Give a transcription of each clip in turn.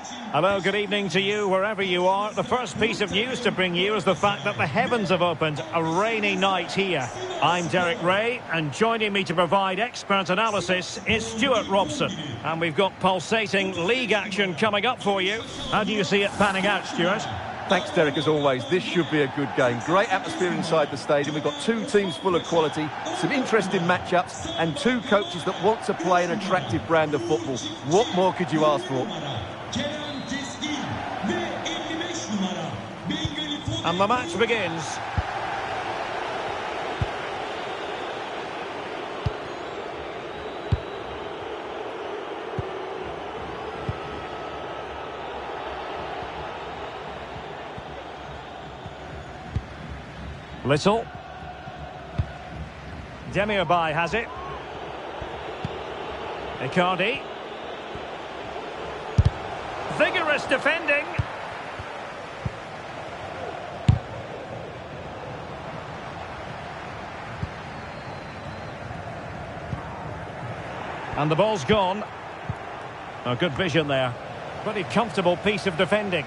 Hello, good evening to you, wherever you are. The first piece of news to bring you is the fact that the heavens have opened. A rainy night here. I'm Derek Ray, and joining me to provide expert analysis is Stuart Robson. And we've got pulsating league action coming up for you. How do you see it panning out, Stuart? Thanks, Derek, as always. This should be a good game. Great atmosphere inside the stadium. We've got two teams full of quality, some interesting matchups, and two coaches that want to play an attractive brand of football. What more could you ask for? And the match begins. Little. Demirbay has it. Icardi. Vigorous defending. And the ball's gone. A good vision there. Pretty comfortable piece of defending.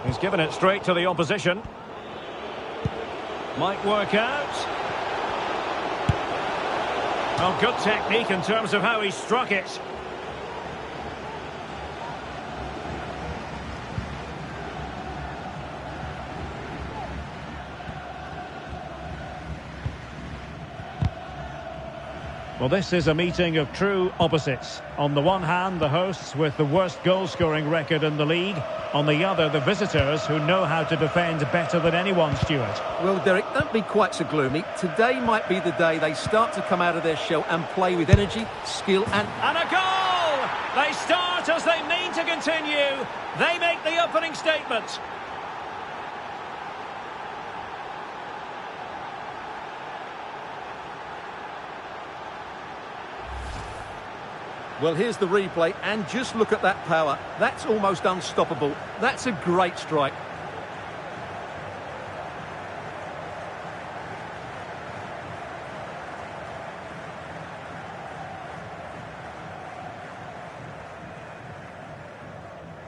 He's given it straight to the opposition. Might work out. Oh, good technique in terms of how he struck it. Well, this is a meeting of true opposites. On the one hand, the hosts with the worst goal-scoring record in the league. On the other, the visitors who know how to defend better than anyone, Stuart. Well, Derek, don't be quite so gloomy. Today might be the day they start to come out of their shell and play with energy, skill and... And a goal! They start as they mean to continue. They make the opening statement. Well, here's the replay, and just look at that power. That's almost unstoppable. That's a great strike.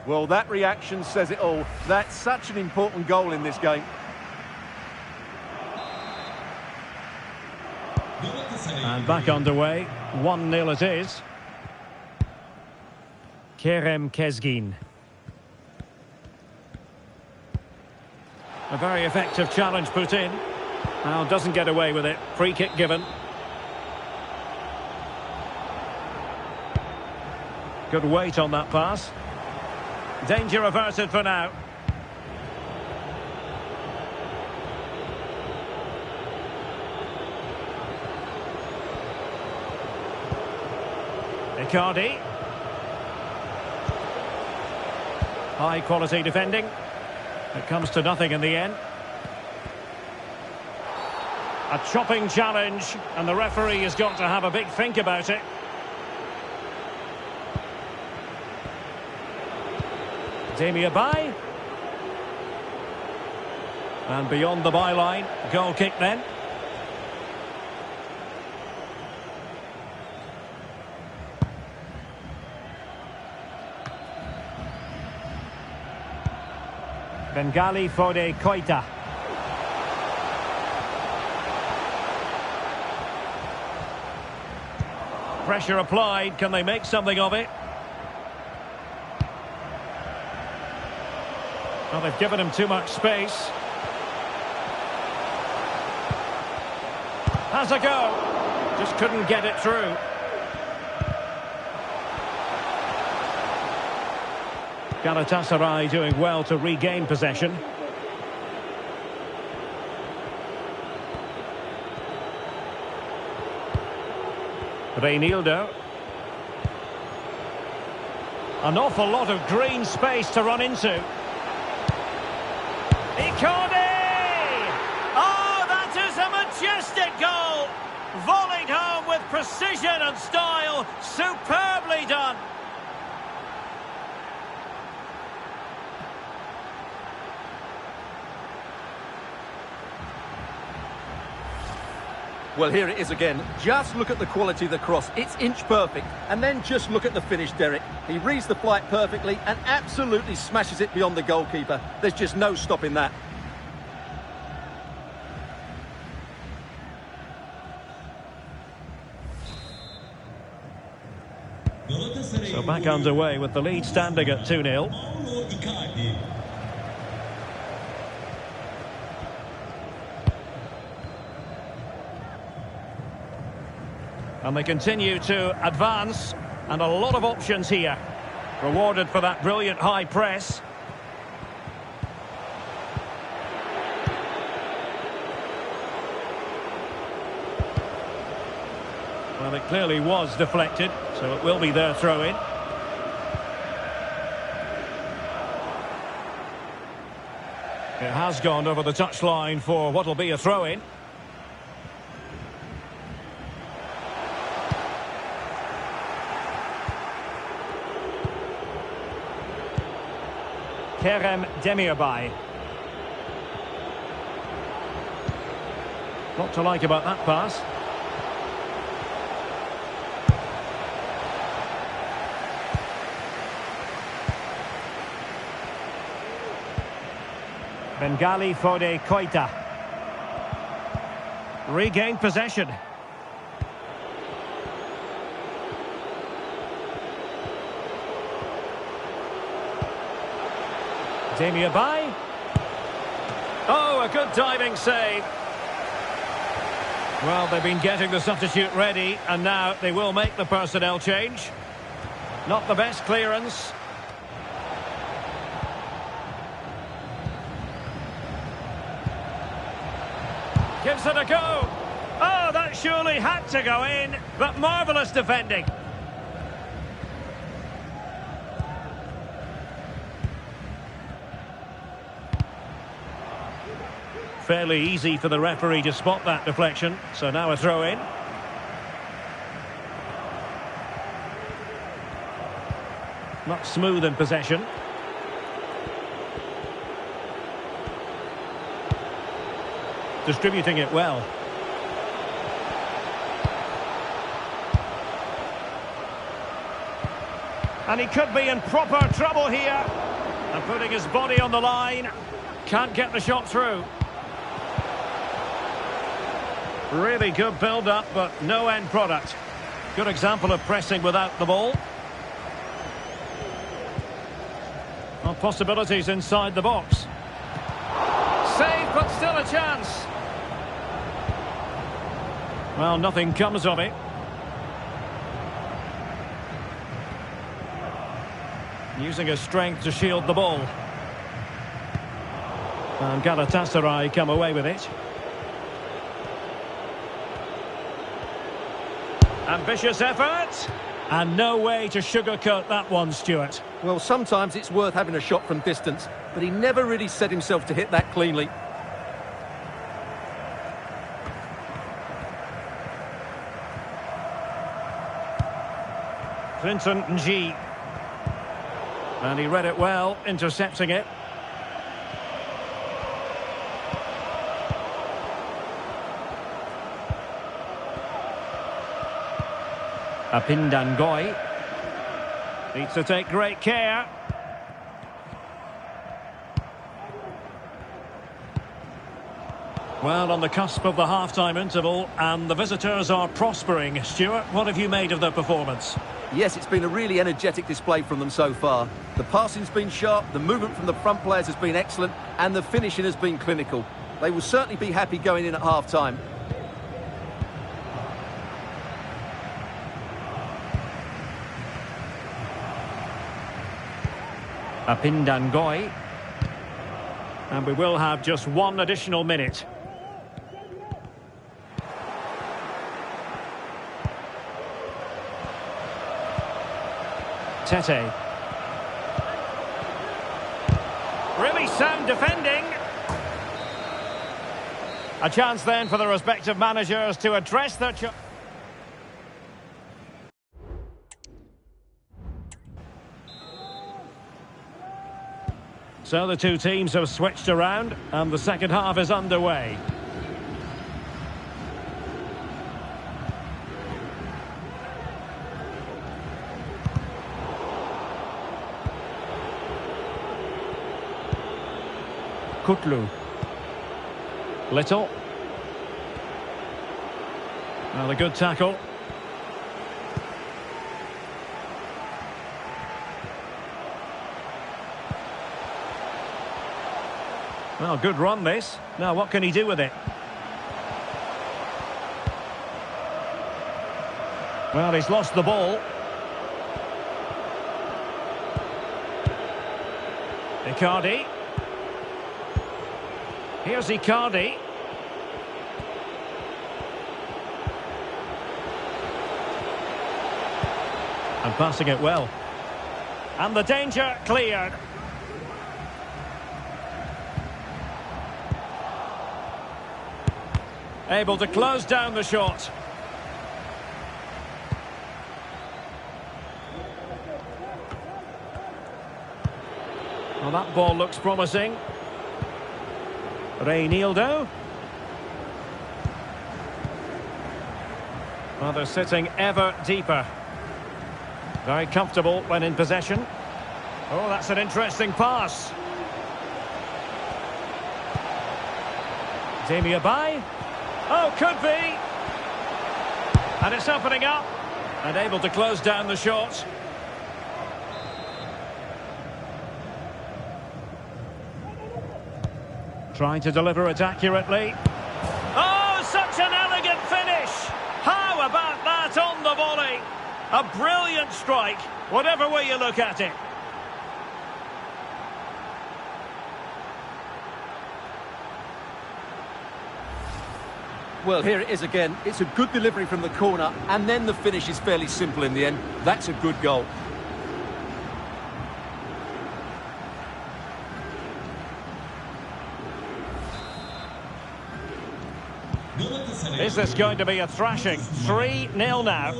Well, that reaction says it all. That's such an important goal in this game. And back underway. 1-0 it is. Kerem Kezgin. A very effective challenge put in. Now doesn't get away with it. Free kick given. Good weight on that pass. Danger averted for now. Icardi. High quality defending. It comes to nothing in the end. A chopping challenge, and the referee has got to have a big think about it. Demirbay. And beyond the byline, goal kick then. Bengali Fode Koita. Pressure applied. Can they make something of it? Well, they've given him too much space. Has a go. Just couldn't get it through. Galatasaray doing well to regain possession. Reinildo. An awful lot of green space to run into. Icardi! Oh, that is a majestic goal! Volleyed home with precision and style. Superbly done. Well, here it is again. Just look at the quality of the cross. It's inch perfect. And then just look at the finish, Derek. He reads the flight perfectly and absolutely smashes it beyond the goalkeeper. There's just no stopping that. So back underway with the lead standing at 2-0. And they continue to advance, and a lot of options here. Rewarded for that brilliant high press. Well, it clearly was deflected, so it will be their throw-in. It has gone over the touchline for what will be a throw-in. Kerem Demirbay. What to like about that pass? Bengali Fode Koita. Regained possession. Demirbay. Oh, a good diving save. Well, they've been getting the substitute ready, and now they will make the personnel change. Not the best clearance. Gives it a go. Oh, that surely had to go in, but marvellous defending. Fairly easy for the referee to spot that deflection, so now a throw-in. Not smooth in possession. Distributing it well. And he could be in proper trouble here. And putting his body on the line. Can't get the shot through. Really good build-up, but no end product. Good example of pressing without the ball. Well, possibilities inside the box. Save, but still a chance. Well, nothing comes of it. Using his strength to shield the ball. And Galatasaray come away with it. Ambitious effort. And no way to sugarcoat that one, Stuart. Well, sometimes it's worth having a shot from distance, but he never really set himself to hit that cleanly. Clinton Ng. And he read it well, intercepting it. Apindangoy needs to take great care. Well, on the cusp of the half-time interval, and the visitors are prospering. Stuart, what have you made of their performance? Yes, it's been a really energetic display from them so far. The passing's been sharp, the movement from the front players has been excellent, and the finishing has been clinical. They will certainly be happy going in at half-time. Apindangoy. And we will have just one additional minute. Tete. Really sound defending. A chance then for the respective managers to address their... So the two teams have switched around and the second half is underway. Kutlu. Little. Well, a good tackle. Well, good run this. Now, what can he do with it? Well, he's lost the ball. Icardi. Here's Icardi. And passing it well. And the danger cleared. Able to close down the shot. Well, that ball looks promising. Reinildo. Well, they're sitting ever deeper. Very comfortable when in possession. Oh, that's an interesting pass. Demirbay. Oh, could be. And it's opening up. And able to close down the shot. Trying to deliver it accurately. Oh, such an elegant finish! How about that on the volley? A brilliant strike, whatever way you look at it. Well, here it is again. It's a good delivery from the corner, and then the finish is fairly simple in the end. That's a good goal. Is this going to be a thrashing? 3-0 now.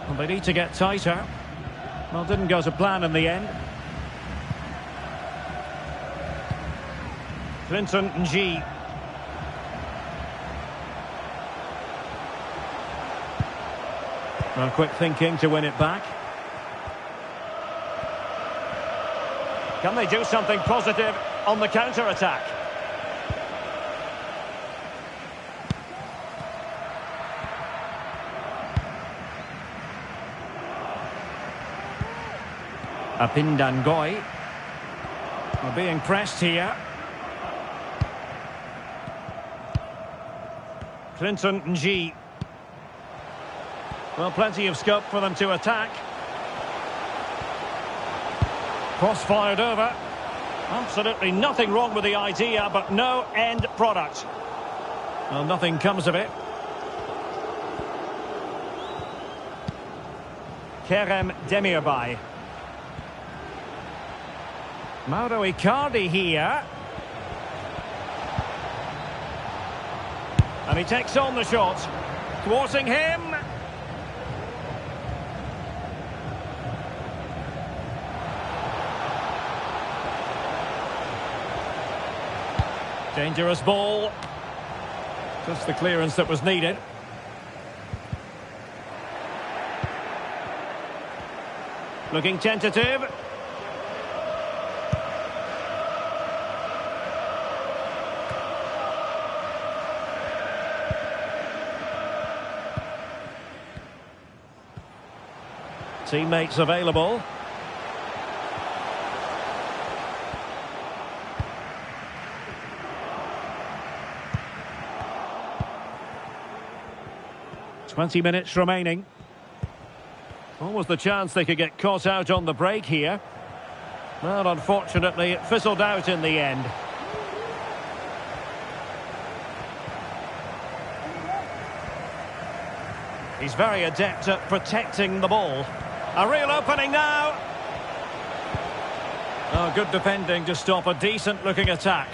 Well, they need to get tighter. Well, didn't go to plan in the end. Clinton G. Well, quick thinking to win it back. Can they do something positive on the counter-attack? Apindangoy. We're being pressed here. Clinton G. Well, plenty of scope for them to attack. Cross fired over. Absolutely nothing wrong with the idea, but no end product. Well, nothing comes of it. Kerem Demirbay. Mauro Icardi here. And he takes on the shot. Thwarting him. Dangerous ball. Just the clearance that was needed. Looking tentative. Teammates available. "20 minutes remaining. Almost the chance they could get caught out on the break here. Well, unfortunately, it fizzled out in the end. He's very adept at protecting the ball. A real opening now. Oh, good defending to stop a decent-looking attack.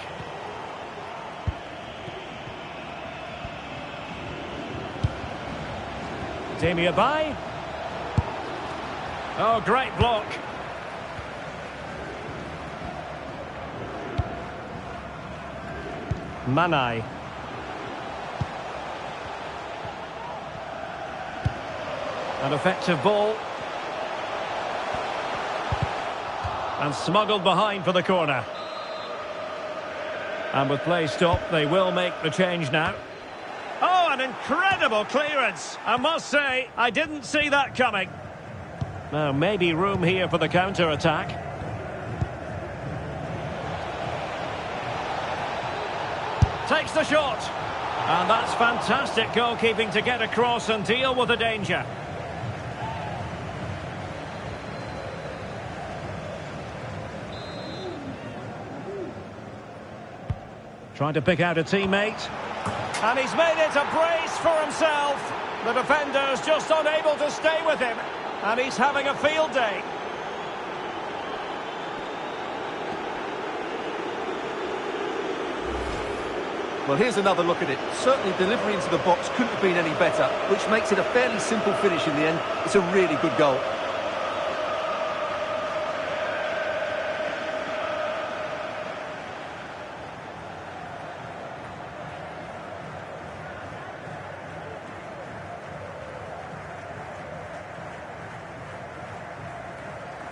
Demirbay. Oh, great block. Manai. An effective ball. And smuggled behind for the corner. And with play stopped, they will make the change now. Oh, an incredible clearance. I must say, I didn't see that coming. Now, maybe room here for the counter-attack. Takes the shot. And that's fantastic goalkeeping to get across and deal with the danger. Trying to pick out a teammate. And he's made it a brace for himself. The defender's just unable to stay with him. And he's having a field day. Well, here's another look at it. Certainly delivery into the box couldn't have been any better, which makes it a fairly simple finish in the end. It's a really good goal.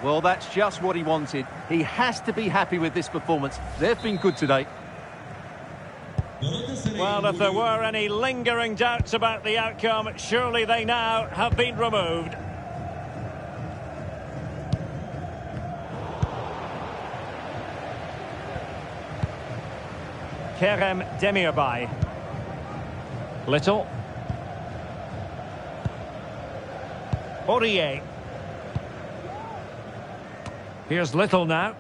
Well, that's just what he wanted. He has to be happy with this performance. They've been good today. Well, if there were any lingering doubts about the outcome, surely they now have been removed. Kerem Demirbay. Little. Aurier. Here's Little now.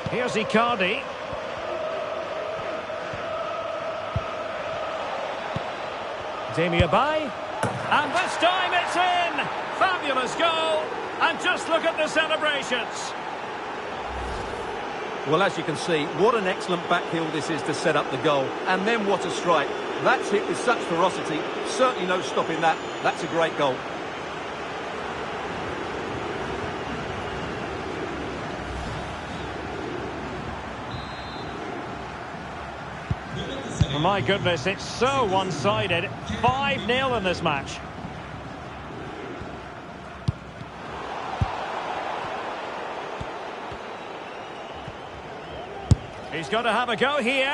Here's Icardi. Demirbay. And this time it's in! Fabulous goal! And just look at the celebrations. Well, as you can see, what an excellent back heel this is to set up the goal. And then what a strike. That's hit with such ferocity. Certainly no stopping that. That's a great goal. My goodness, it's so one-sided. 5-0 in this match. He's got to have a go here.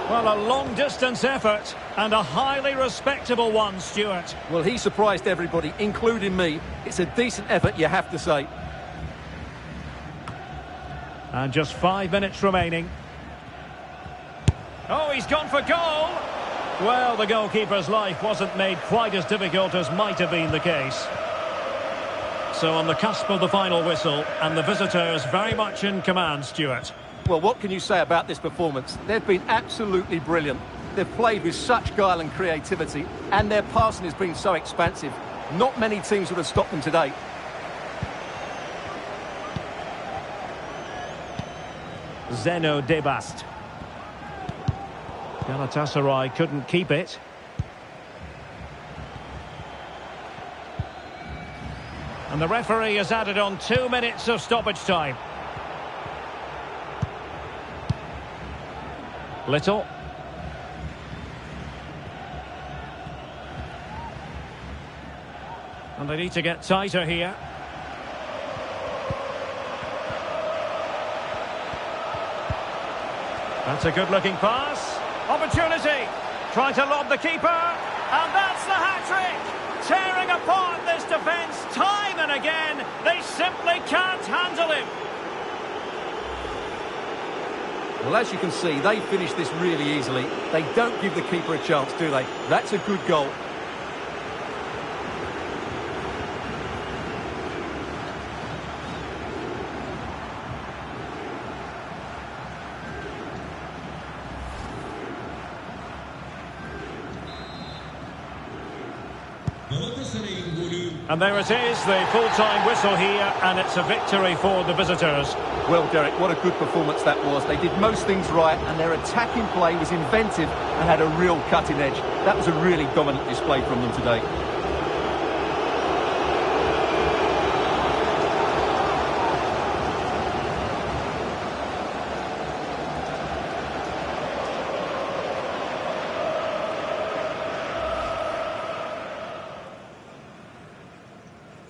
Well, a long-distance effort and a highly respectable one, Stuart. Well, he surprised everybody, including me. It's a decent effort, you have to say. And just 5 minutes remaining. Oh, he's gone for goal! Well, the goalkeeper's life wasn't made quite as difficult as might have been the case. So on the cusp of the final whistle, and the visitors very much in command, Stuart. Well, what can you say about this performance? They've been absolutely brilliant. They've played with such guile and creativity, and their passing has been so expansive. Not many teams would have stopped them today. Zeno Debast. Galatasaray couldn't keep it. And the referee has added on 2 minutes of stoppage time. Little. And they need to get tighter here. That's a good-looking pass. Opportunity. Trying to lob the keeper. And that's the hat-trick. Tearing apart this defence time and again. They simply can't handle him. Well, as you can see, they finish this really easily. They don't give the keeper a chance, do they? That's a good goal. And there it is, the full-time whistle here, and it's a victory for the visitors. Well, Derek, what a good performance that was. They did most things right, and their attacking play was inventive and had a real cutting edge. That was a really dominant display from them today.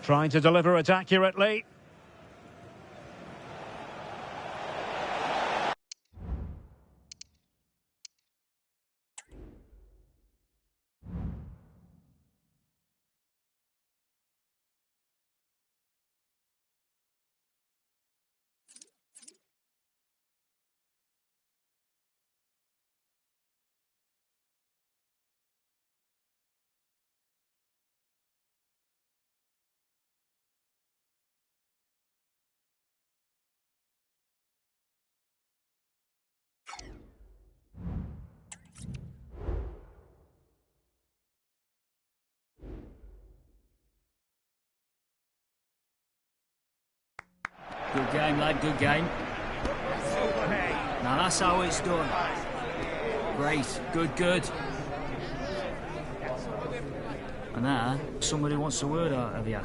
Trying to deliver it accurately. Good game, lad, good game. Now that's how it's done. Great, good. And now, somebody wants a word out of you.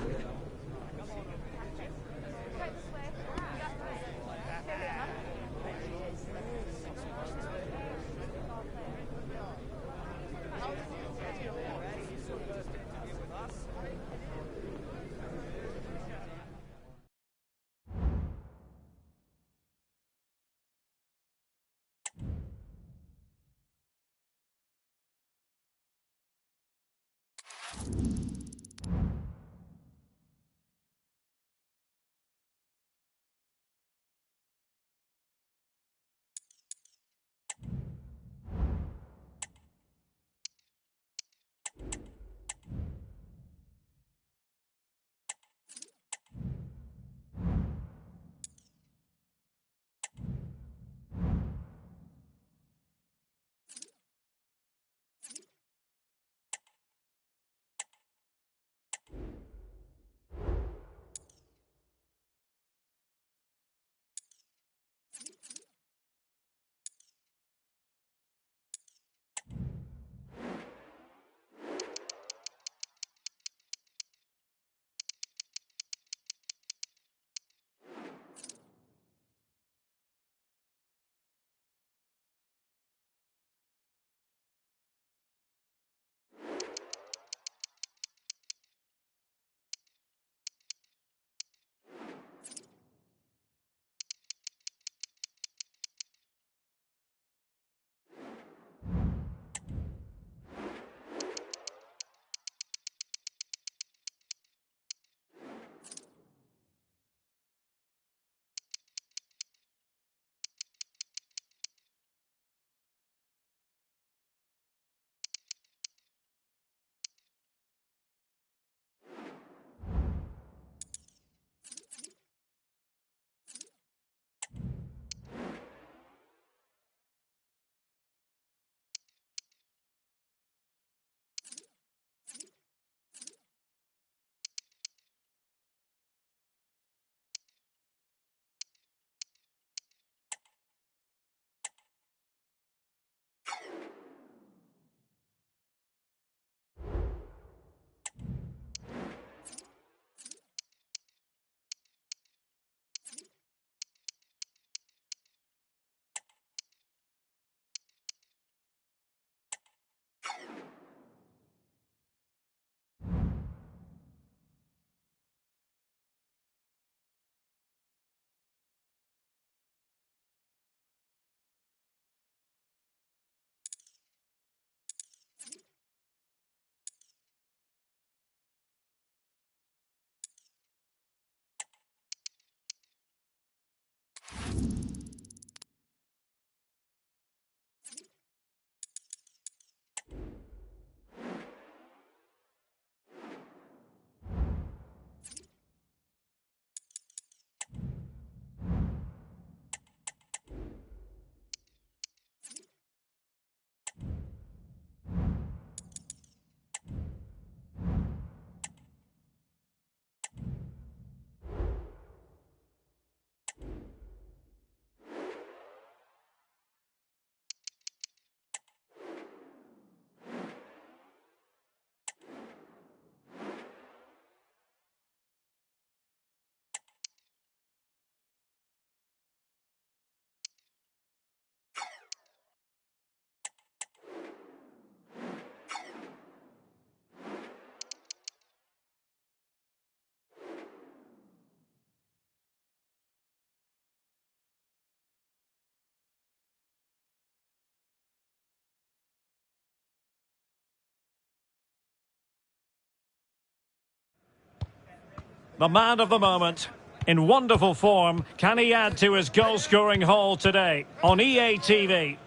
the man of the moment. In wonderful form, can he add to his goal-scoring haul today? On EA TV.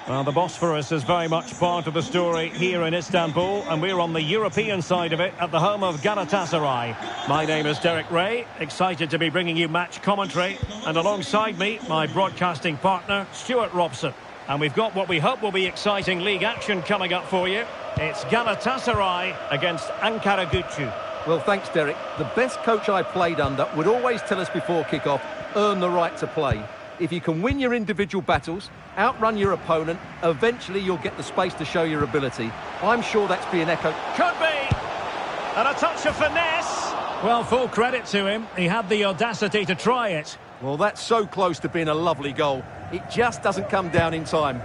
Well, the Bosphorus is very much part of the story here in Istanbul, and we're on the European side of it at the home of Galatasaray. My name is Derek Ray, excited to be bringing you match commentary, and alongside me, my broadcasting partner, Stuart Robson. And we've got what we hope will be exciting league action coming up for you. It's Galatasaray against Ankaragücü. Well, thanks, Derek. The best coach I played under would always tell us before kick-off, earn the right to play. If you can win your individual battles, outrun your opponent, eventually you'll get the space to show your ability. I'm sure that's being echoed. Could be! And a touch of finesse. Well, full credit to him. He had the audacity to try it. Well, that's so close to being a lovely goal. It just doesn't come down in time.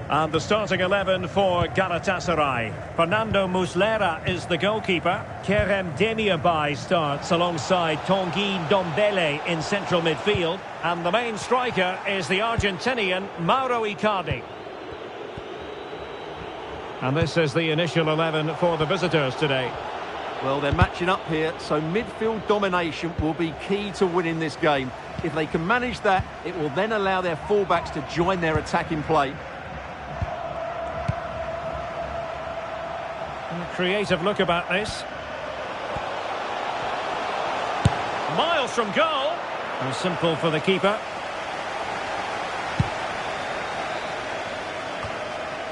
And the starting 11 for Galatasaray. Fernando Muslera is the goalkeeper. Kerem Demirbay starts alongside Tanguy Ndombele in central midfield. And the main striker is the Argentinian Mauro Icardi. And this is the initial 11 for the visitors today. Well, they're matching up here, so midfield domination will be key to winning this game. If they can manage that, it will then allow their fullbacks to join their attacking play. Creative look about this. Miles from goal. And simple for the keeper.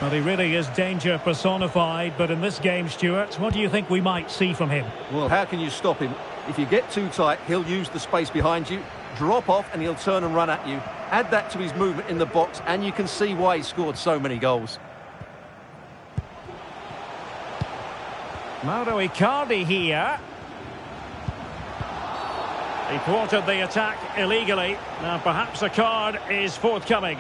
Well, he really is danger personified, but in this game, Stuart, what do you think we might see from him? Well, how can you stop him? If you get too tight, he'll use the space behind you, drop off, and he'll turn and run at you. Add that to his movement in the box, and you can see why he scored so many goals. Mauro Icardi here. He thwarted the attack illegally. Now perhaps a card is forthcoming.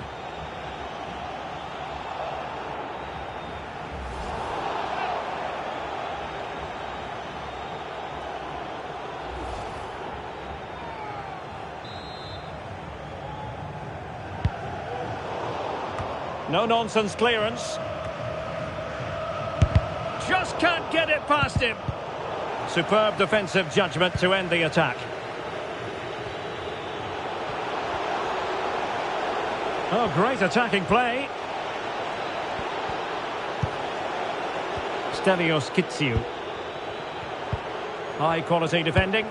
No-nonsense clearance. Just can't get it past him. Superb defensive judgment to end the attack. Oh, great attacking play. Stelios Kitsiou. High quality defending.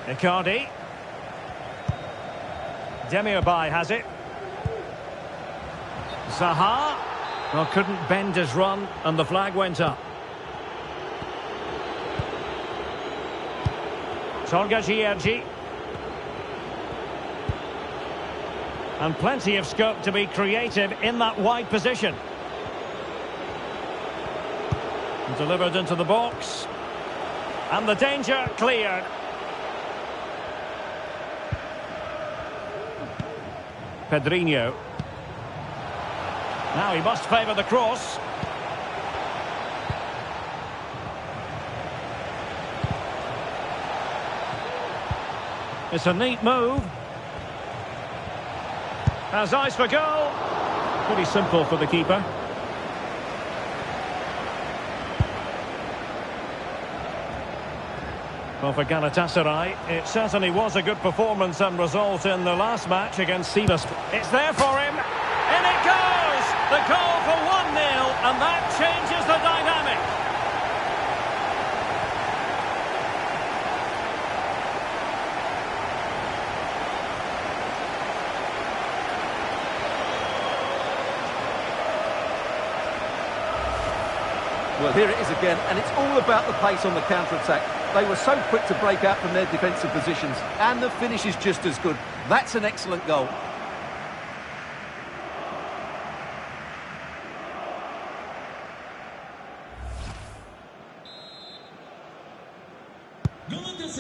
Icardi. Demirbay has it. Zaha. Well, couldn't bend his run, and the flag went up. Tolga Giergi. And plenty of scope to be creative in that wide position. Delivered into the box. And the danger cleared. Pedrinho. Now he must favour the cross. It's a neat move. Has eyes for goal. Pretty simple for the keeper. Well, for Galatasaray, it certainly was a good performance and result in the last match against Sivas. It's there for him. In it goes! The goal for 1-0, and that changes the dynamic. Well, here it is again, and it's all about the pace on the counter-attack. They were so quick to break out from their defensive positions, and the finish is just as good. That's an excellent goal.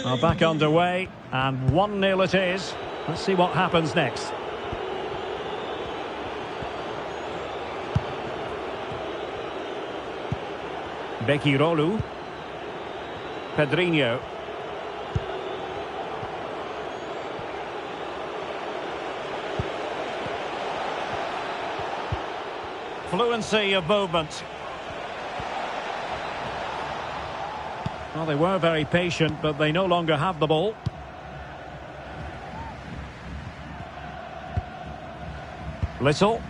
Well, back underway, and 1-0 it is. Let's see what happens next. Bekirolu. Pedrinho. fluency of movement. Well, they were very patient, but they no longer have the ball. Little.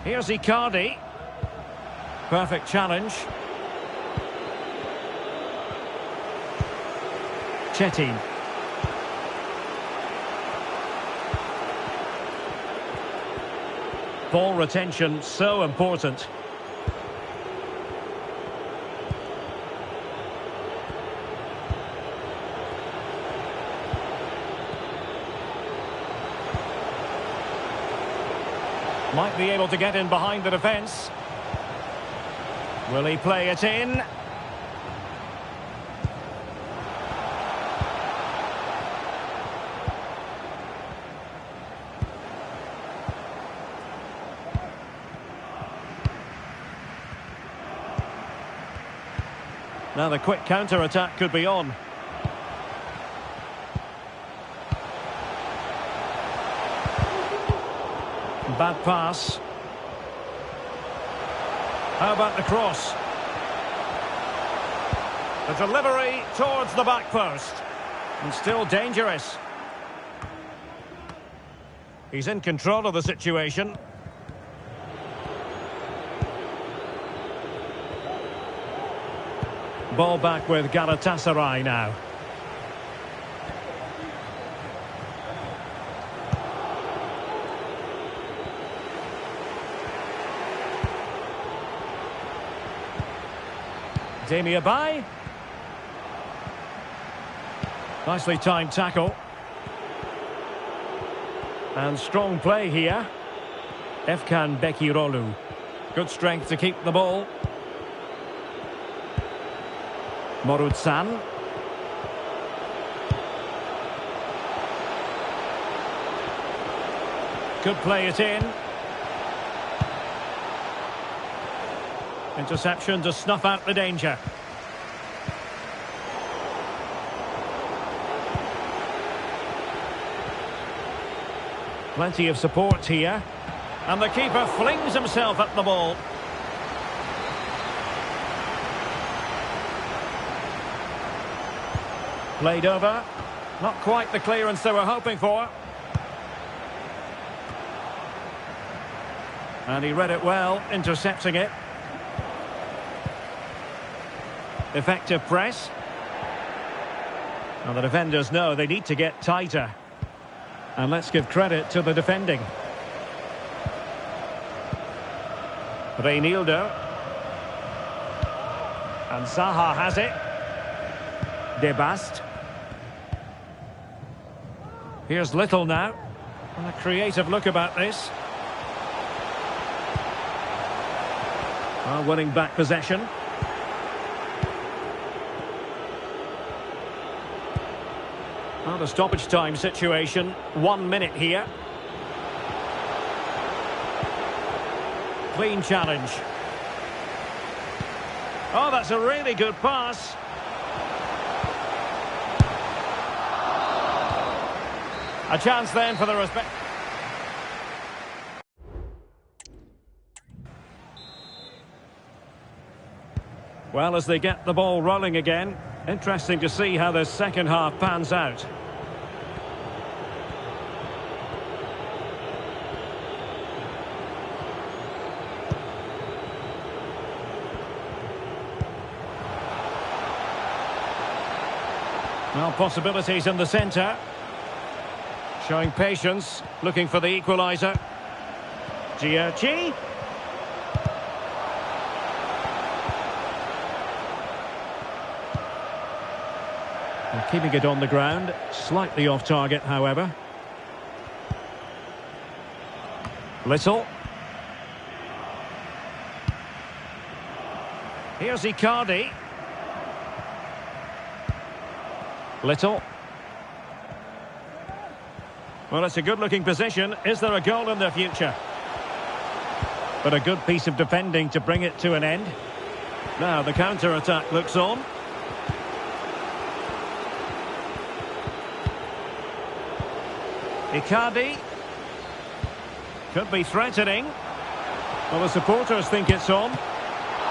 Here's Icardi. Perfect challenge. Chetty. Ball retention so important. Might be able to get in behind the defence. Will he play it in? Now the quick counter-attack could be on. Bad pass. How about the cross? The delivery towards the back post. And still dangerous. He's in control of the situation. Ball back with Galatasaray now. Demirbay. Nicely timed tackle. And strong play here. Efkan Bekirolu. Good strength to keep the ball. Morutsan. Could play it in. Interception to snuff out the danger. Plenty of support here. And the keeper flings himself at the ball. Played over. Not quite the clearance they were hoping for. And he read it well, intercepting it. Effective press. And the defenders know they need to get tighter. And let's give credit to the defending. Reinildo. And Zaha has it. Debast. Here's Little now. And a creative look about this. Winning back possession. Well, the stoppage time situation. 1 minute here. Clean challenge. Oh, that's a really good pass. A chance then for the respect. Well, as they get the ball rolling again, interesting to see how the second half pans out. Well, possibilities in the centre. Showing patience, looking for the equaliser. Turky. Keeping it on the ground, slightly off target, however. Little. Here's Icardi. Little. Well, it's a good-looking position. Is there a goal in the future? But a good piece of defending to bring it to an end. Now the counter-attack looks on. Icardi. Could be threatening. Well, the supporters think it's on.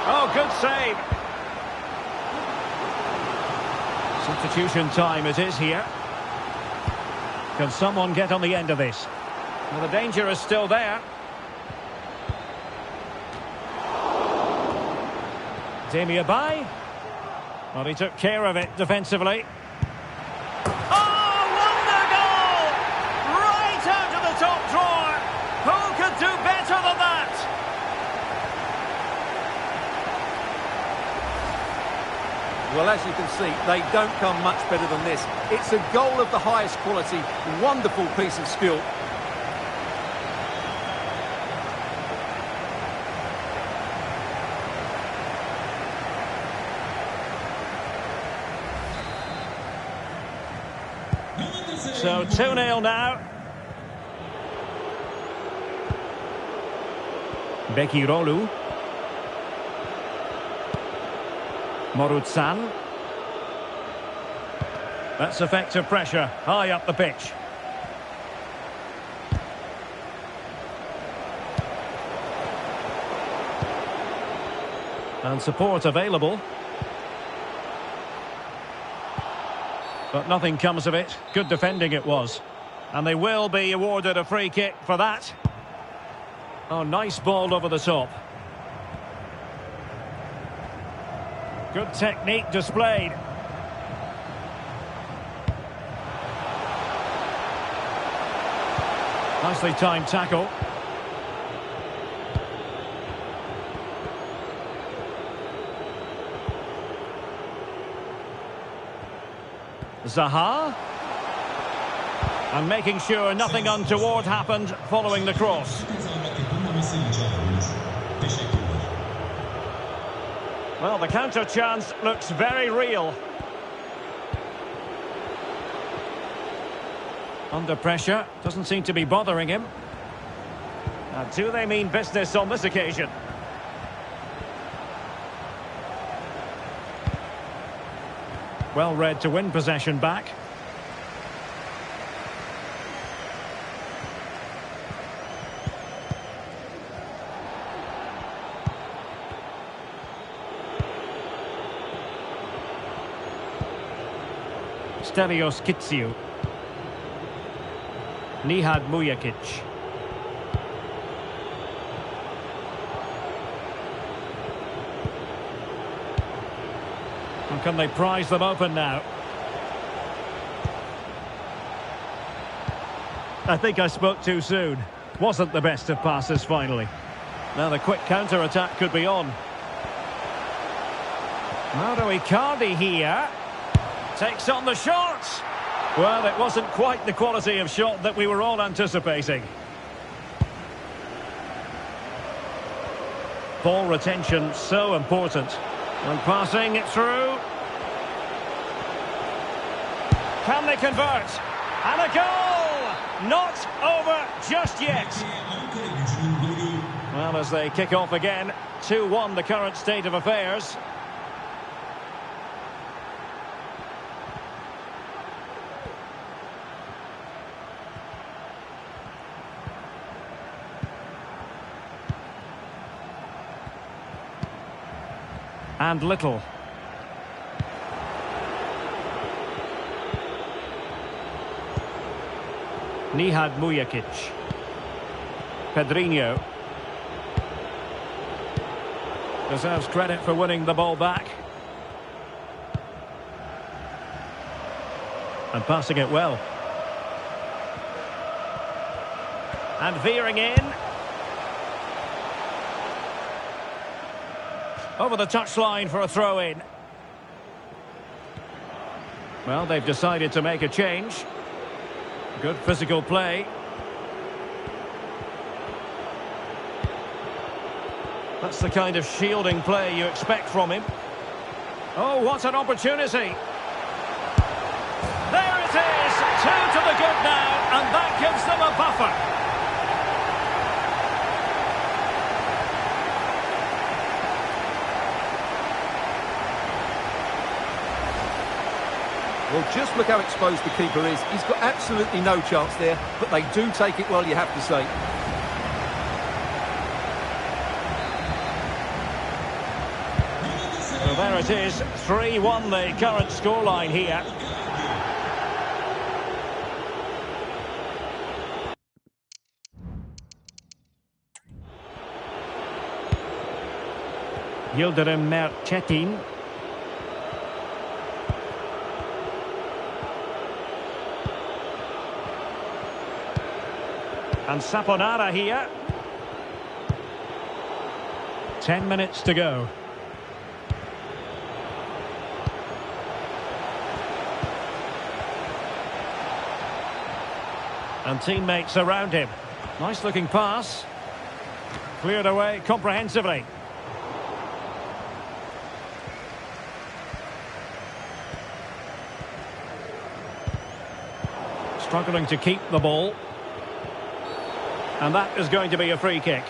Oh, good save. Substitution time it is here. Can someone get on the end of this? Well, the danger is still there. Demi Abai. Well, he took care of it defensively. Oh, wonder goal! Right out of the top drawer. Who could do better than that? Well, as you can see, they don't come much better than this. It's a goal of the highest quality. Wonderful piece of skill. So 2-0 now. Bekirolu. Morutsan. That's effective pressure, high up the pitch. And support available. But nothing comes of it. Good defending it was. And they will be awarded a free kick for that. Oh, nice ball over the top. Good technique displayed. Nicely timed tackle. Zaha. And making sure nothing untoward happened following the cross. Well, the counter chance looks very real. Under pressure, doesn't seem to be bothering him. Now, do they mean business on this occasion? Well read to win possession back. Stelios Kitsiou. Nihad Mujakic. And can they prize them open now? I think I spoke too soon. Wasn't the best of passes finally. Now the quick counter-attack could be on. Mauro Icardi here. Takes on the shot. Well, it wasn't quite the quality of shot that we were all anticipating. Ball retention so important. And passing it through. Can they convert? And a goal! Not over just yet. Well, as they kick off again, 2-1 the current state of affairs. And Little. Nihad Mujakic. Pedrinho. Deserves credit for winning the ball back. And passing it well. And veering in. Over the touchline for a throw-in. Well, they've decided to make a change. Good physical play. That's the kind of shielding play you expect from him. Oh, what an opportunity. There it is, 2 to the good now, and that gives them a buffer. Well, just look how exposed the keeper is. He's got absolutely no chance there, but they do take it well, you have to say. there it is, 3-1 the current scoreline here. Yildirim Merchetin. And Saponara here. 10 minutes to go. And teammates around him. Nice looking pass. Cleared away comprehensively. Struggling to keep the ball. And that is going to be a free kick.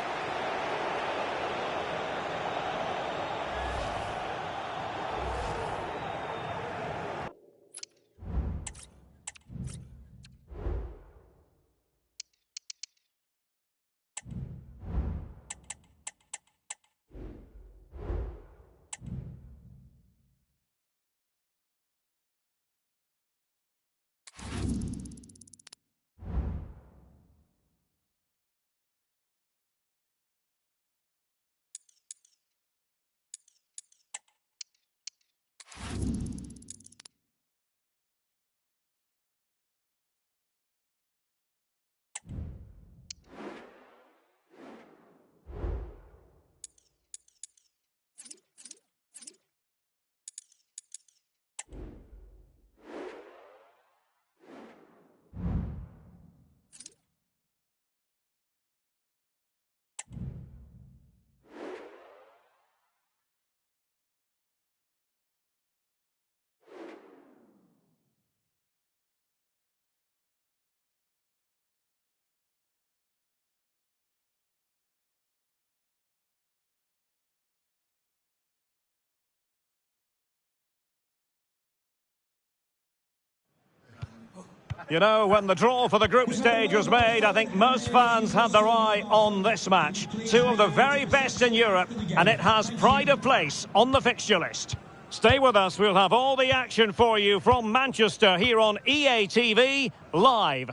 You know, when the draw for the group stage was made, I think most fans had their eye on this match. Two of the very best in Europe, and it has pride of place on the fixture list. Stay with us, we'll have all the action for you from Manchester here on EA TV Live.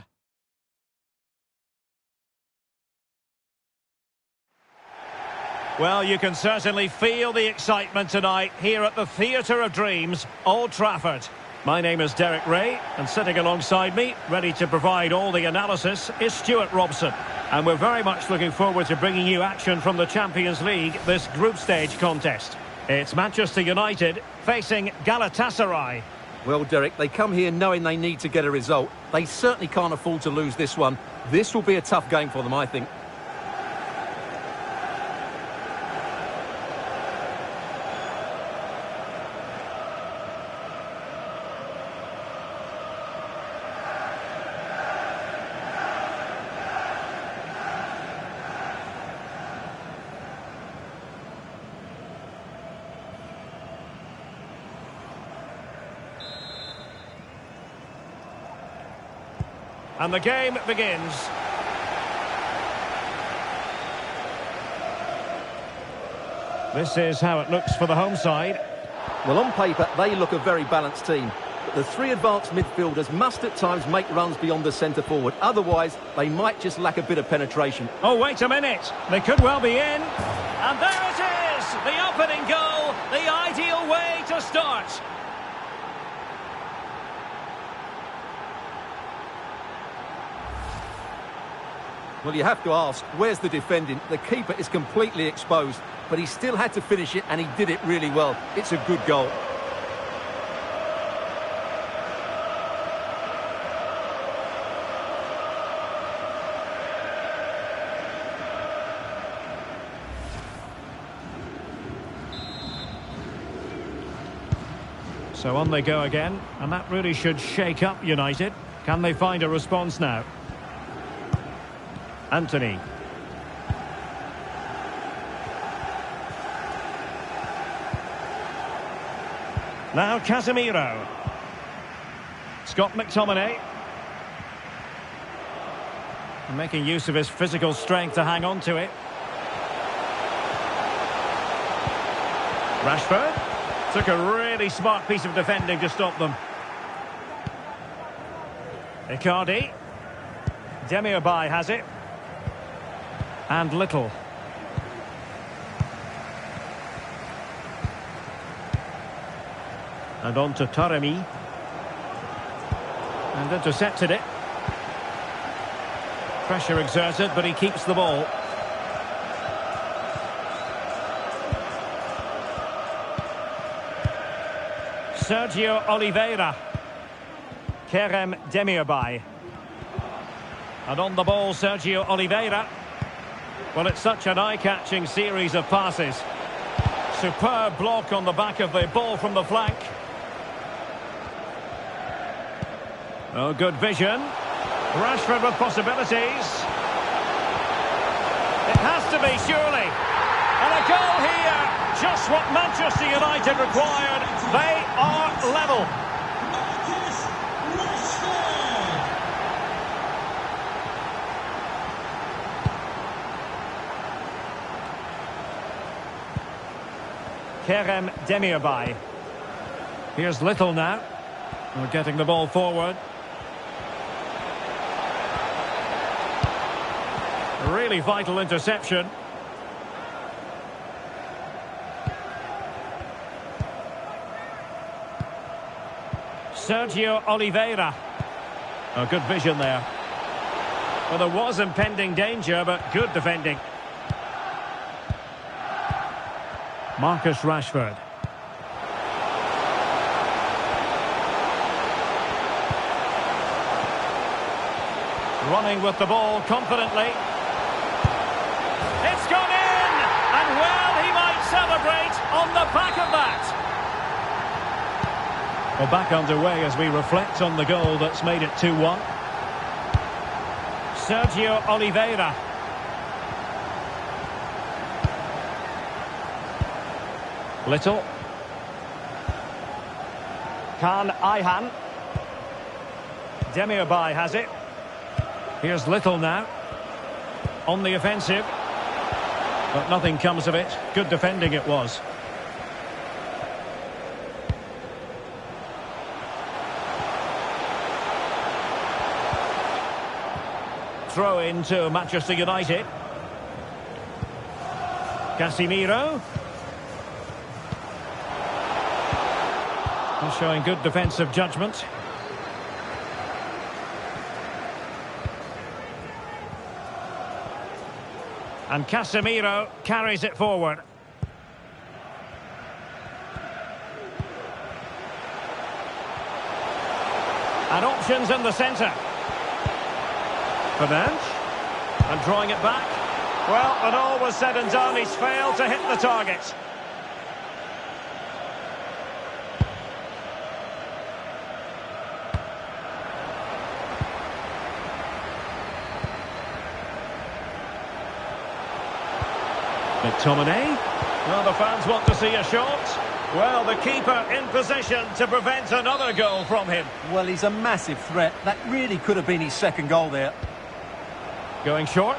Well, you can certainly feel the excitement tonight here at the Theatre of Dreams, Old Trafford. My name is Derek Ray, and sitting alongside me, ready to provide all the analysis, is Stuart Robson. And we're very much looking forward to bringing you action from the Champions League, this group stage contest. It's Manchester United facing Galatasaray. Well, Derek, they come here knowing they need to get a result. They certainly can't afford to lose this one. This will be a tough game for them, I think. And the game begins. This is how it looks for the home side. Well, on paper, they look a very balanced team. But the three advanced midfielders must at times make runs beyond the centre forward. Otherwise, they might just lack a bit of penetration. Oh, wait a minute. They could well be in. And there it is! The opening goal, the ideal way to start. Well, you have to ask, where's the defending? The keeper is completely exposed, but he still had to finish it, and he did it really well. It's a good goal. So on they go again, and that really should shake up United. Can they find a response now? Anthony. Now Casemiro. Scott McTominay. Making use of his physical strength to hang on to it. Rashford. Took a really smart piece of defending to stop them. Icardi. Demirbay has it. And Little. And on to Taremi. And intercepted it. Pressure exerted, but he keeps the ball. Sergio Oliveira. Kerem Demirbay. And on the ball, Sergio Oliveira. Well, it's such an eye-catching series of passes. Superb block on the back of the ball from the flank. Oh, good vision. Rashford with possibilities. It has to be, surely. And a goal here. Just what Manchester United required. They are level. Kerem Demirbay. Here's Little now. We're getting the ball forward. Really vital interception. Sergio Oliveira. Oh, good vision there. Well, there was impending danger, but good defending. Marcus Rashford. Running with the ball confidently. It's gone in! And well, he might celebrate on the back of that. Well, back underway as we reflect on the goal that's made it 2-1. Sergio Oliveira. Little. Kaan. Demirbay has it. Here's Little now. On the offensive. But nothing comes of it. Good defending it was. Throw in to Manchester United. Casemiro. He's showing good defensive judgment. And Casemiro carries it forward. And options in the centre. Fernandes. And drawing it back. Well, when all was said and done, he's failed to hit the target. McTominay. Well, the fans want to see a shot. Well, the keeper in position to prevent another goal from him. Well, he's a massive threat. That really could have been his second goal there. Going short.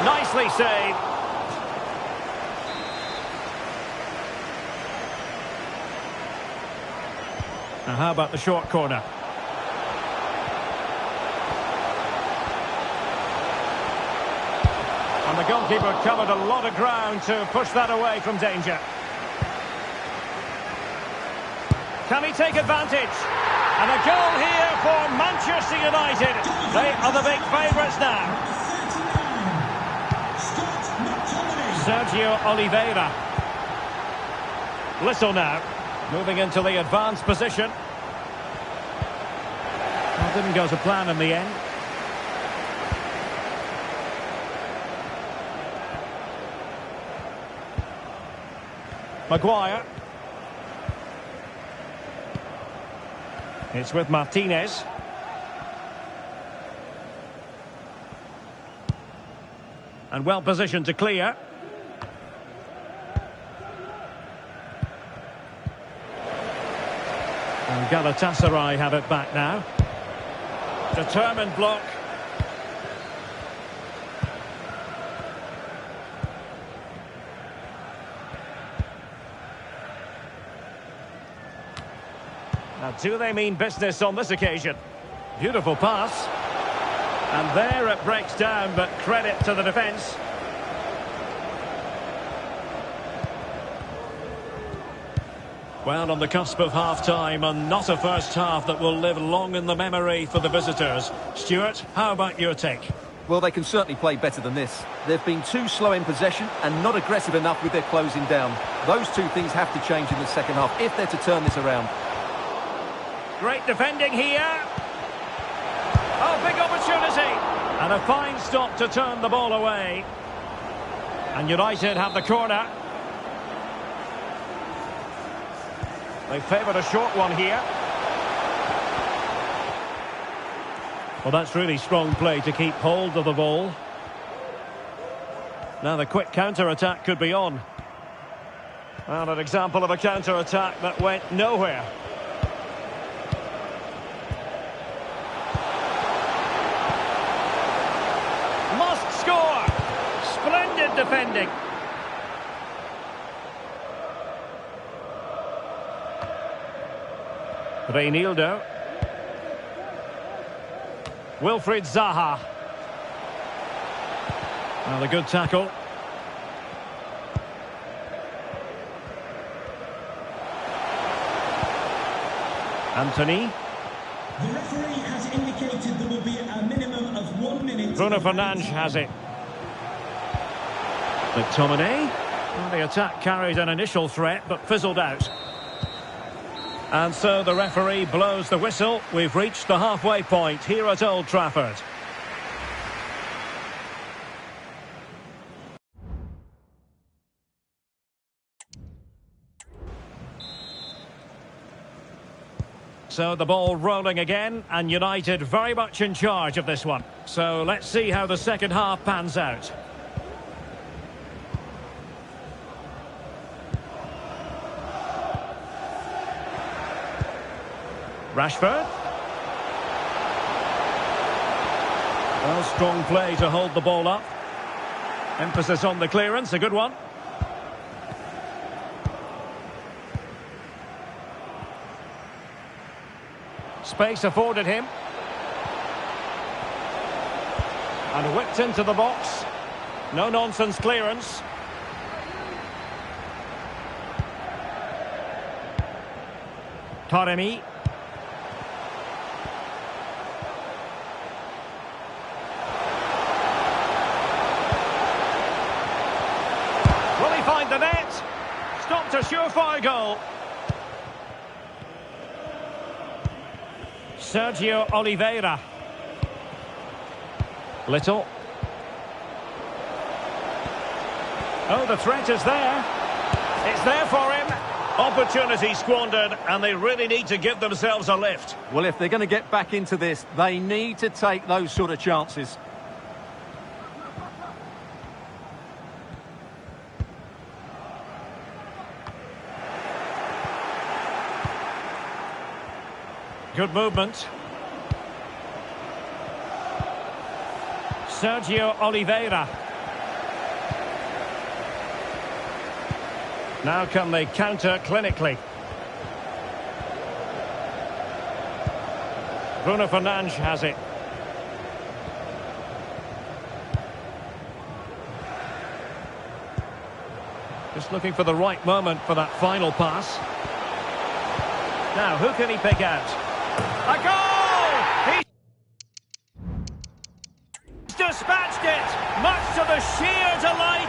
Nicely saved. Now, how about the short corner? And the goalkeeper covered a lot of ground to push that away from danger. Can he take advantage? And a goal here for Manchester United. They are the big favourites now. Sergio Oliveira. Little now. Moving into the advanced position. Well, didn't go to plan in the end. Maguire. It's with Martinez. And well positioned to clear. And Galatasaray have it back now. Determined block. Now, do they mean business on this occasion? Beautiful pass. And there it breaks down, but credit to the defence. Well, on the cusp of half-time, and not a first half that will live long in the memory for the visitors. Stuart, how about your take? Well, they can certainly play better than this. They've been too slow in possession and not aggressive enough with their closing down. Those two things have to change in the second half if they're to turn this around. Great defending here. Oh, big opportunity. And a fine stop to turn the ball away. And United have the corner. They favoured a short one here. Well, that's really strong play to keep hold of the ball. Now the quick counter-attack could be on. Well, an example of a counter-attack that went nowhere. Must score! Splendid defending. Reinildo. Wilfried Zaha. Well, a good tackle. Anthony. The referee has indicated there will be a minimum of 1 minute. Bruno Fernandes has it. McTominay. Well, the attack carried an initial threat, but fizzled out. And so the referee blows the whistle. We've reached the halfway point here at Old Trafford. So the ball rolling again, and United very much in charge of this one. So let's see how the second half pans out. Rashford. Well, strong play to hold the ball up. Emphasis on the clearance, a good one. Space afforded him. And whipped into the box. No-nonsense clearance. Taremi. Will he find the net? Stopped a surefire goal. Sergio Oliveira. Little. Oh, the threat is there. It's there for him. Opportunity squandered, and they really need to give themselves a lift. Well, if they're going to get back into this, they need to take those sort of chances. Good movement. Sergio Oliveira. Now can they counter clinically? Bruno Fernandes has it. Just looking for the right moment for that final pass. Now, who can he pick out? A goal! He's dispatched it, much to the sheer delight.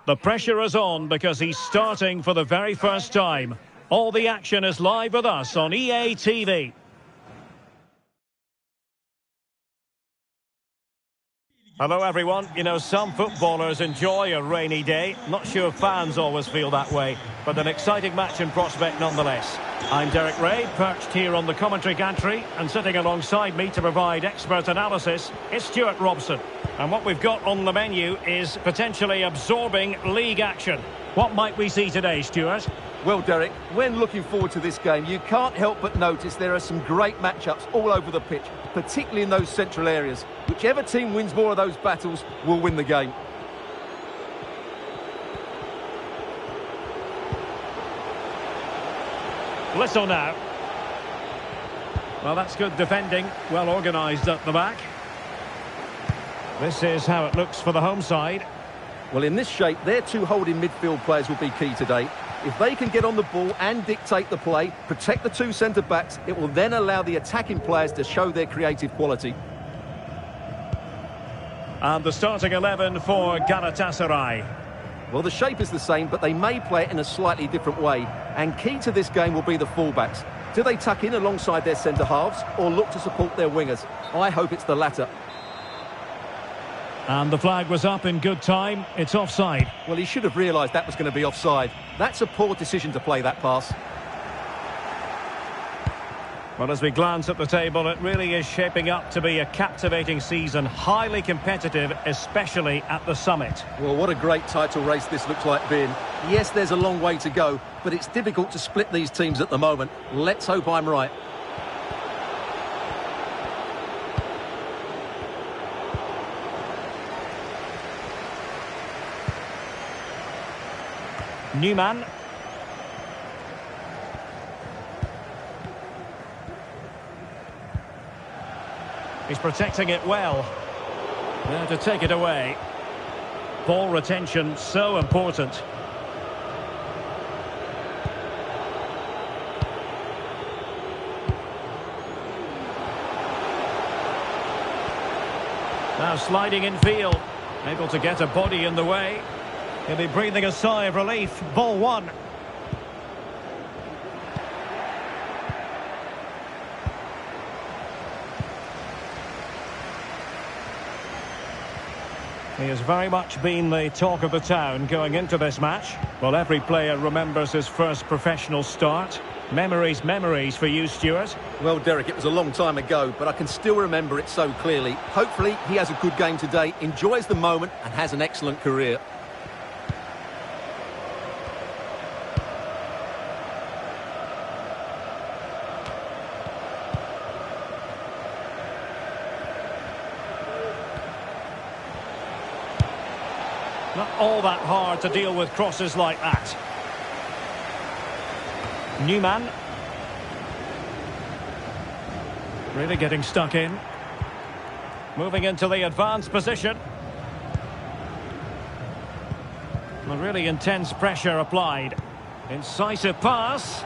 The pressure is on because he's starting for the very first time. All the action is live with us on EA TV. Hello everyone. You know, some footballers enjoy a rainy day. Not sure fans always feel that way, but an exciting match in prospect nonetheless. I'm Derek Ray, perched here on the commentary gantry, and sitting alongside me to provide expert analysis is Stuart Robson. And what we've got on the menu is potentially absorbing league action. What might we see today, Stuart? Well, Derek, when looking forward to this game, you can't help but notice there are some great matchups all over the pitch, particularly in those central areas. Whichever team wins more of those battles will win the game. Little now. Well, that's good defending. Well organised at the back. This is how it looks for the home side. Well, in this shape, their two holding midfield players will be key today. If they can get on the ball and dictate the play, protect the two centre-backs, it will then allow the attacking players to show their creative quality. And the starting 11 for Galatasaray. Well, the shape is the same, but they may play it in a slightly different way. And key to this game will be the fullbacks. Do they tuck in alongside their centre-halves or look to support their wingers? I hope it's the latter. And the flag was up in good time. It's offside. Well, he should have realised that was going to be offside. That's a poor decision to play that pass. Well, as we glance at the table, it really is shaping up to be a captivating season. Highly competitive, especially at the summit. Well, what a great title race this looks like being. Yes, there's a long way to go, but it's difficult to split these teams at the moment. Let's hope I'm right. Newman. He's protecting it well. There to take it away. Ball retention so important. Now sliding in field. Able to get a body in the way. He'll be breathing a sigh of relief. Ball one. He has very much been the talk of the town going into this match. Well, every player remembers his first professional start. Memories for you, Stuart. Well, Derek, it was a long time ago, but I can still remember it so clearly. Hopefully, he has a good game today, enjoys the moment, and has an excellent career. Not all that hard to deal with crosses like that. Newman. Really getting stuck in. Moving into the advanced position. A really intense pressure applied. Incisive pass.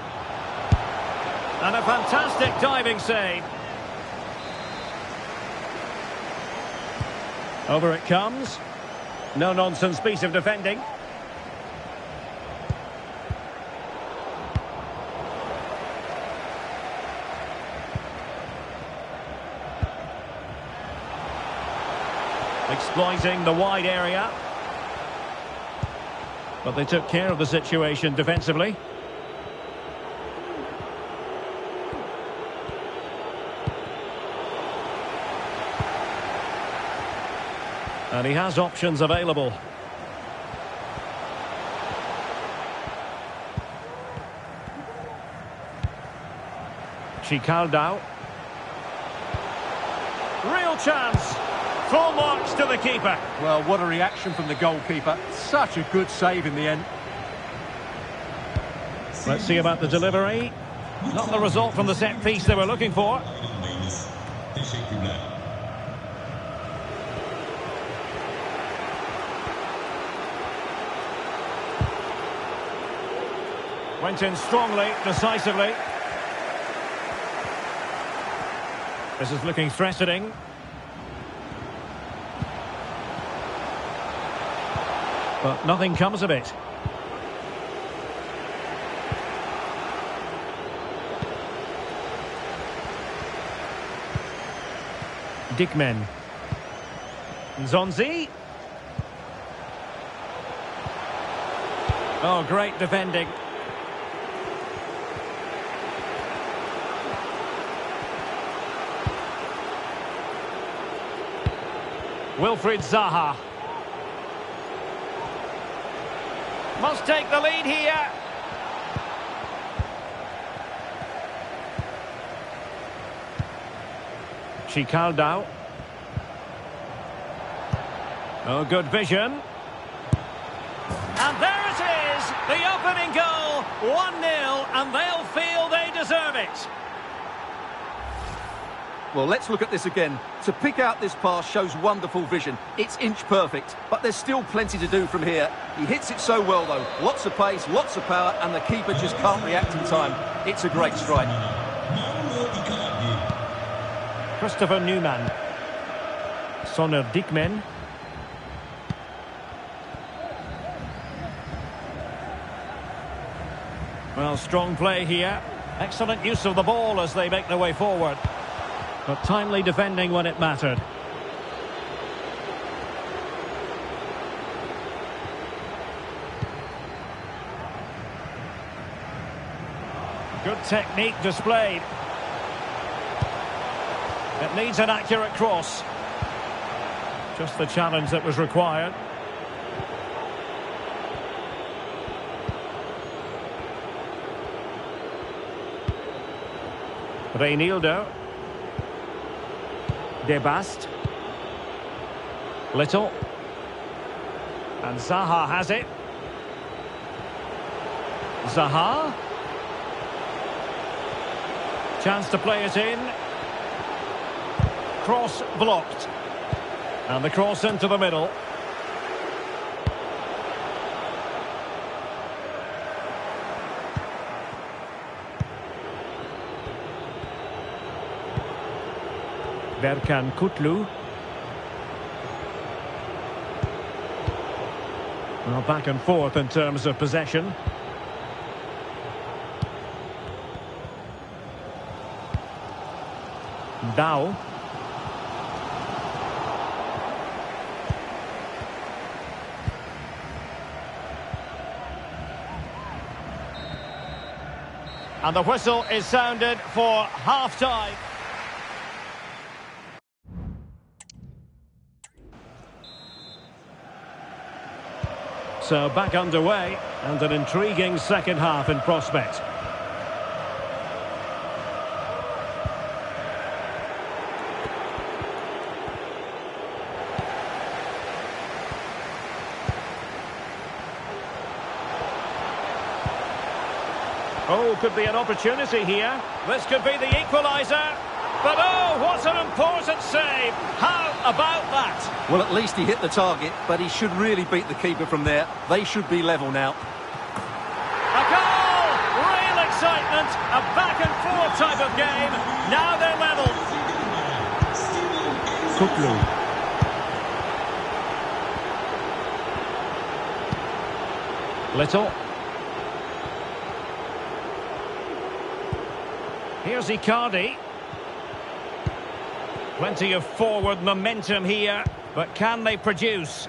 And a fantastic diving save. Over it comes. No-nonsense piece of defending. Exploiting the wide area. But they took care of the situation defensively. And he has options available. Chicaldao. Real chance. Full marks to the keeper. Well, what a reaction from the goalkeeper. Such a good save in the end. Let's see about the delivery. Not the result from the set piece they were looking for. Went in strongly, decisively. This is looking threatening. But nothing comes of it. Dickmen. Zonzi. Oh, great defending. Wilfried Zaha. Must take the lead here. Chicaldao. Oh, good vision. And there it is, the opening goal, 1-0, and they'll feel they deserve it. Well, let's look at this again. To pick out this pass shows wonderful vision. It's inch perfect, but there's still plenty to do from here. He hits it so well, though. Lots of pace, lots of power, and the keeper just can't react in time. It's a great strike. Christopher Newman. Sonner Dickmen. Well, strong play here. Excellent use of the ball as they make their way forward. But timely defending when it mattered. Good technique displayed. It needs an accurate cross. Just the challenge that was required. Reinildo. Debast. Little. And Zaha has it. Zaha. Chance to play it in. Cross blocked. And the cross into the middle. Berkan Kutlu. Well, back and forth in terms of possession. Dao. And the whistle is sounded for half-time. So back underway, and an intriguing second half in prospect. Oh, could be an opportunity here. This could be the equaliser. But oh, what an important save. How about that? Well, at least he hit the target, but he should really beat the keeper from there. They should be level now. A goal! Real excitement. A back-and-forth type of game. Now they're level. Kutlu. Little. Here's Icardi. Plenty of forward momentum here, but can they produce?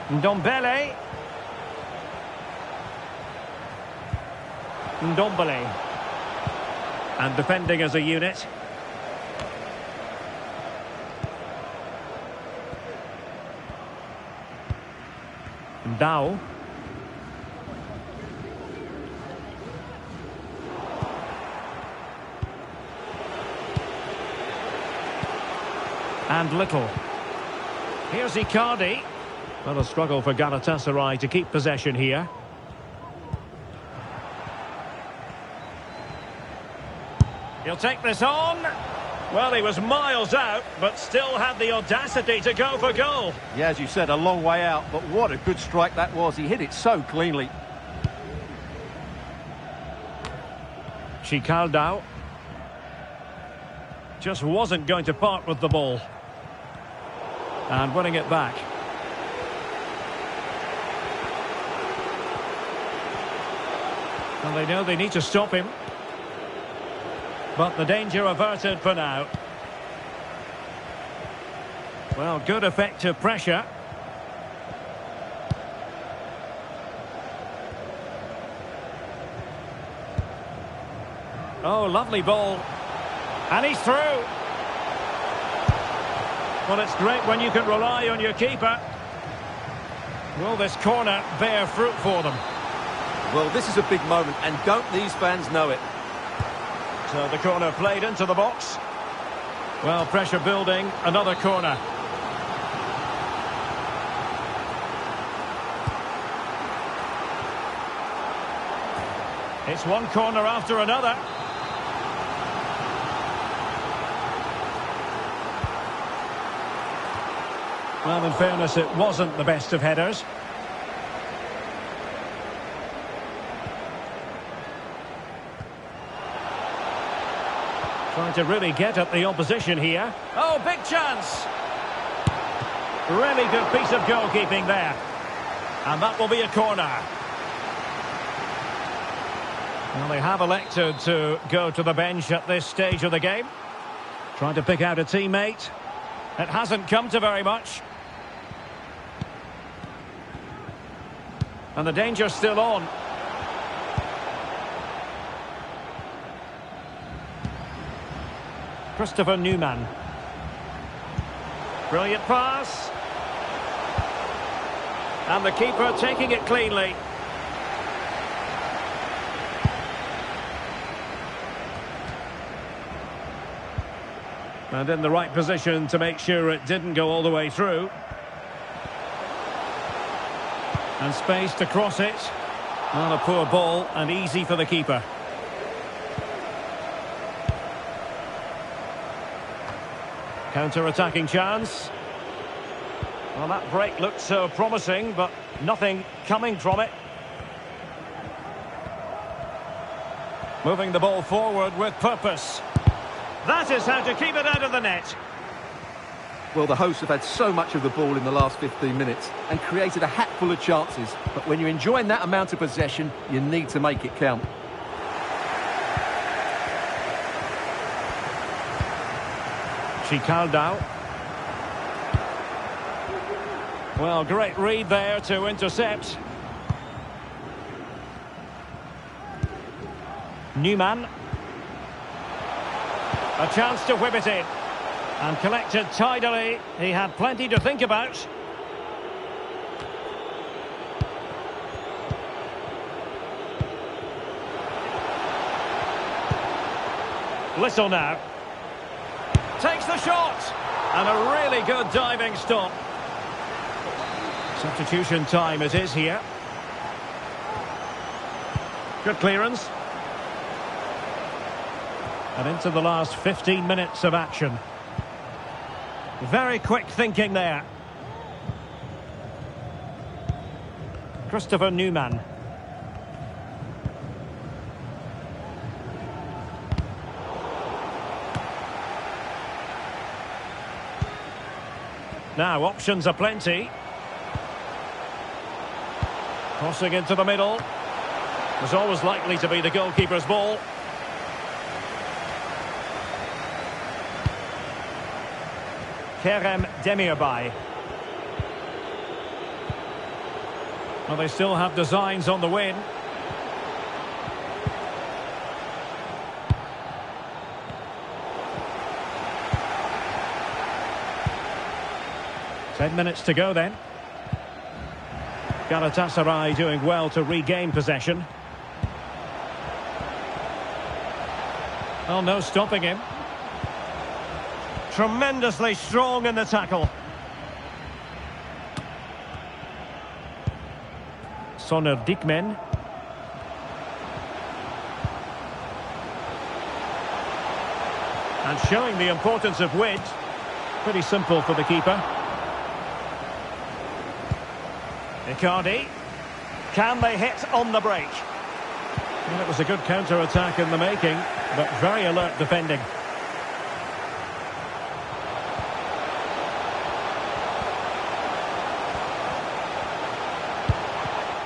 Ndombele. Ndombele. And defending as a unit. Dao. And Little. Here's Icardi. Well, a struggle for Galatasaray to keep possession here. He'll take this on. Well, he was miles out, but still had the audacity to go for goal. Yeah, as you said, a long way out, but what a good strike that was. He hit it so cleanly. Chicaldao. Just wasn't going to part with the ball. And winning it back. Well, they know they need to stop him. But the danger averted for now. Well, good effective pressure. Oh, lovely ball. And he's through. Well, it's great when you can rely on your keeper. Will this corner bear fruit for them? Well, this is a big moment, and don't these fans know it? So the corner played into the box. Well, pressure building, another corner. It's one corner after another. Well, in fairness, it wasn't the best of headers. Trying to really get at the opposition here. Oh, big chance! Really good piece of goalkeeping there. And that will be a corner. Well, they have elected to go to the bench at this stage of the game. Trying to pick out a teammate. It hasn't come to very much. And the danger's still on. Christopher Newman. Brilliant pass. And the keeper taking it cleanly. And in the right position to make sure it didn't go all the way through. And space to cross it. Not a poor ball and easy for the keeper. Counter-attacking chance. Well, that break looked so promising, but nothing coming from it. Moving the ball forward with purpose. That is how to keep it out of the net. Well, the hosts have had so much of the ball in the last 15 minutes and created a hatful of chances. But when you're enjoying that amount of possession, you need to make it count. Chicaldao. Well, great read there to intercept. Newman. A chance to whip it in. And collected tidily. He had plenty to think about. Little now. Takes the shot. And a really good diving stop. Substitution time it is here. Good clearance. And into the last 15 minutes of action. Very quick thinking there. Christopher Newman. Now, options are plenty. Crossing into the middle. Was always likely to be the goalkeeper's ball. Kerem Demirbay. Well, they still have designs on the win. Ten minutes to go then. Galatasaray doing well to regain possession. Oh, no stopping him. Tremendously strong in the tackle. Soner Dikmen. And showing the importance of width. Pretty simple for the keeper. Icardi. Can they hit on the break? Well, it was a good counter-attack in the making, but very alert defending.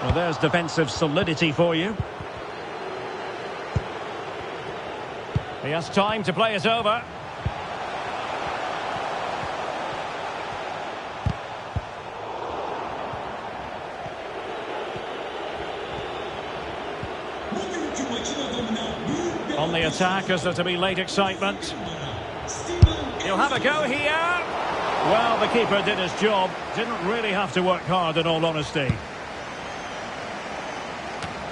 Well, there's defensive solidity for you. He has time to play it over. On the attack, as there to be late excitement. He'll have a go here. Well, the keeper did his job. Didn't really have to work hard, in all honesty.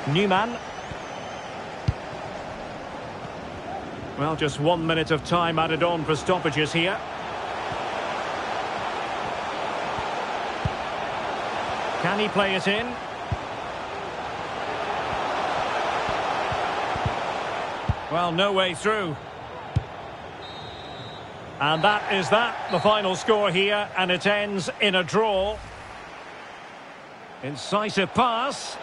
Newman. Well, just 1 minute of time added on for stoppages here. Can he play it in? Well, no way through. And that is that, the final score here, and it ends in a draw. Incisive pass.